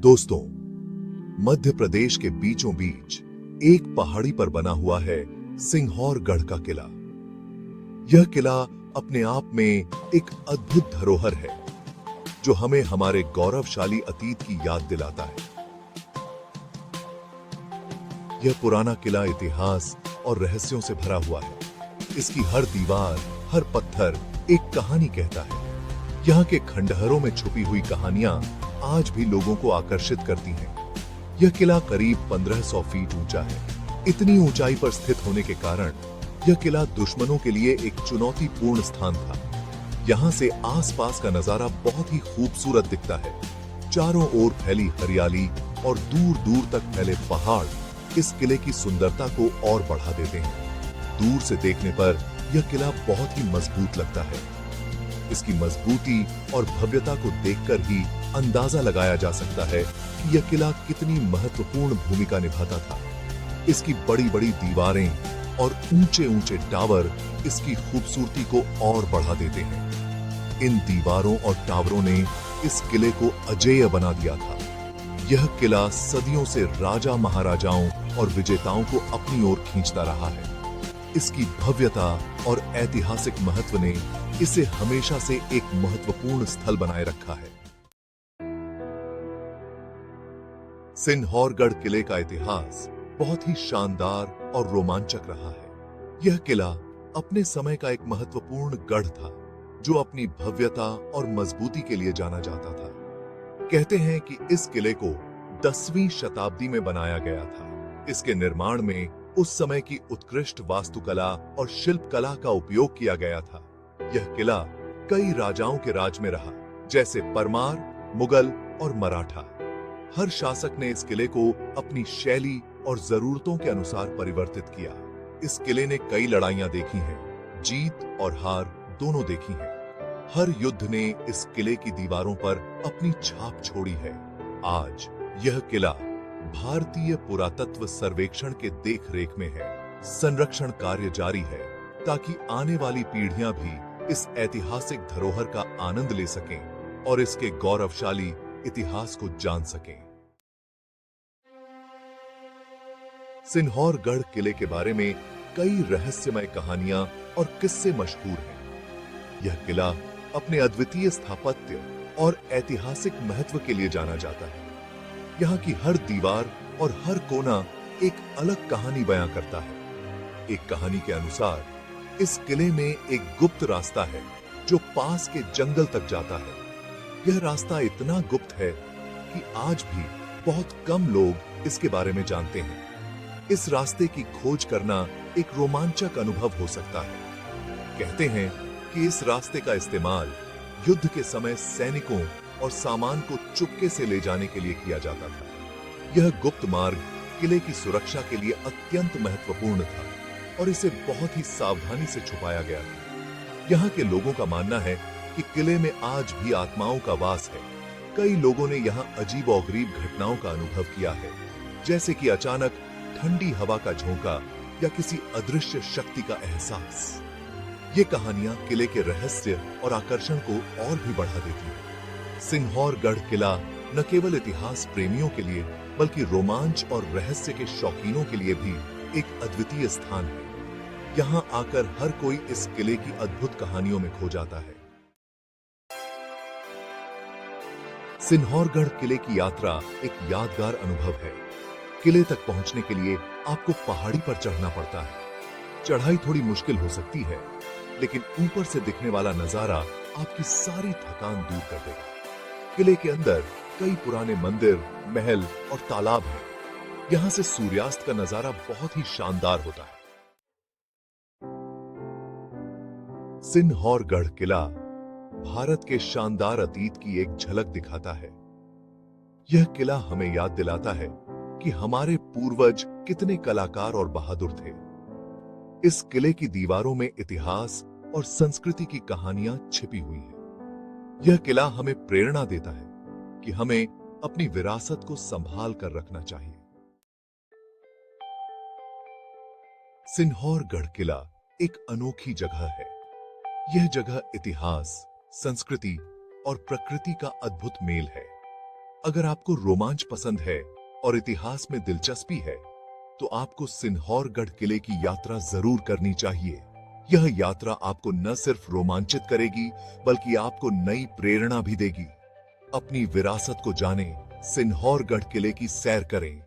दोस्तों, मध्य प्रदेश के बीचों बीच एक पहाड़ी पर बना हुआ है सिंहौरगढ़ का किला। यह किला अपने आप में एक अद्भुत धरोहर है जो हमें हमारे गौरवशाली अतीत की याद दिलाता है। यह पुराना किला इतिहास और रहस्यों से भरा हुआ है। इसकी हर दीवार, हर पत्थर एक कहानी कहता है। यहाँ के खंडहरों में छुपी हुई कहानियां आज भी लोगों को आकर्षित करती हैं। यह किला करीब 1500 फीट ऊंचा है। इतनी ऊंचाई पर स्थित होने के कारण यह किला दुश्मनों के लिए एक चुनौतीपूर्ण स्थान था। यहाँ से आसपास का नजारा बहुत ही खूबसूरत दिखता है। चारों ओर फैली हरियाली और दूर दूर तक फैले पहाड़ इस किले की सुंदरता को और बढ़ा देते हैं। दूर से देखने पर यह किला बहुत ही मजबूत लगता है। इसकी मजबूती और भव्यता को देखकर ही अंदाजा लगाया जा सकता है कि यह किला कितनी महत्वपूर्ण भूमिका निभाता था। इसकी बड़ी बड़ी दीवारें और ऊंचे ऊंचे टावर इसकी खूबसूरती को और बढ़ा देते हैं। इन दीवारों और टावरों ने इस किले को अजेय बना दिया था। यह किला सदियों से राजा महाराजाओं और विजेताओं को अपनी ओर खींचता रहा है। इसकी भव्यता और ऐतिहासिक महत्व ने इसे हमेशा से एक महत्वपूर्ण स्थल बनाए रखा है। सिंहौरगढ़ किले का इतिहास बहुत ही शानदार और रोमांचक रहा है। यह किला अपने समय का एक महत्वपूर्ण गढ़ था जो अपनी भव्यता और मजबूती के लिए जाना जाता था। कहते हैं कि इस किले को 10वीं शताब्दी में बनाया गया था। इसके निर्माण में उस समय की उत्कृष्ट वास्तुकला और शिल्पकला का उपयोग किया गया था। यह किला कई राजाओं के राज में रहा, जैसे परमार, मुगल और मराठा। हर शासक ने इस किले को अपनी शैली और जरूरतों के अनुसार परिवर्तित किया। इस किले ने कई लड़ाइयां देखी हैं, जीत और हार दोनों देखी हैं। हर युद्ध ने इस किले की दीवारों पर अपनी छाप छोड़ी है। आज यह किला भारतीय पुरातत्व सर्वेक्षण के देखरेख में है। संरक्षण कार्य जारी है ताकि आने वाली पीढ़ियां भी इस ऐतिहासिक धरोहर का आनंद ले सकें और इसके गौरवशाली इतिहास को जान सकें। सिंहौरगढ़ किले के बारे में कई रहस्यमय कहानियां और किस्से मशहूर हैं। यह किला अपने अद्वितीय स्थापत्य और ऐतिहासिक महत्व के लिए जाना जाता है। यहाँ की हर दीवार और हर कोना एक अलग कहानी बयां करता है। एक कहानी के अनुसार इस किले में एक गुप्त रास्ता है जो पास के जंगल तक जाता है। यह रास्ता इतना गुप्त है कि आज भी बहुत कम लोग इसके बारे में जानते हैं। इस रास्ते की खोज करना एक रोमांचक अनुभव हो सकता है। कहते हैं कि इस रास्ते का इस्तेमाल युद्ध के समय सैनिकों और सामान को चुपके से ले जाने के लिए किया जाता था। यह गुप्त मार्ग किले की सुरक्षा के लिए अत्यंत महत्वपूर्ण था और इसे बहुत ही सावधानी से छुपाया गया था। यहाँ के लोगों का मानना है कि किले में आज भी आत्माओं का वास है। कई लोगों ने यहाँ अजीबोगरीब घटनाओं का अनुभव किया है, जैसे कि अचानक ठंडी हवा का झोंका या किसी अदृश्य शक्ति का एहसास। ये कहानियां किले के रहस्य और आकर्षण को और भी बढ़ा देती हैं। सिंहौरगढ़ किला न केवल इतिहास प्रेमियों के लिए बल्कि रोमांच और रहस्य के शौकीनों के लिए भी एक अद्वितीय स्थान है। यहाँ आकर हर कोई इस किले की अद्भुत कहानियों में खो जाता है। सिंहौरगढ़ किले की यात्रा एक यादगार अनुभव है। किले तक पहुंचने के लिए आपको पहाड़ी पर चढ़ना पड़ता है। चढ़ाई थोड़ी मुश्किल हो सकती है, लेकिन ऊपर से दिखने वाला नजारा आपकी सारी थकान दूर कर देगा। किले के अंदर कई पुराने मंदिर, महल और तालाब हैं। यहाँ से सूर्यास्त का नजारा बहुत ही शानदार होता है। सिंहौरगढ़ किला भारत के शानदार अतीत की एक झलक दिखाता है। यह किला हमें याद दिलाता है कि हमारे पूर्वज कितने कलाकार और बहादुर थे। इस किले की दीवारों में इतिहास और संस्कृति की कहानियां छिपी हुई हैं। यह किला हमें प्रेरणा देता है कि हमें अपनी विरासत को संभाल कर रखना चाहिए। सिंहौरगढ़ किला एक अनोखी जगह है। यह जगह इतिहास, संस्कृति और प्रकृति का अद्भुत मेल है। अगर आपको रोमांच पसंद है और इतिहास में दिलचस्पी है, तो आपको सिन्हौरगढ़ किले की यात्रा जरूर करनी चाहिए। यह यात्रा आपको न सिर्फ रोमांचित करेगी, बल्कि आपको नई प्रेरणा भी देगी। अपनी विरासत को जानें, सिन्हौरगढ़ किले की सैर करें।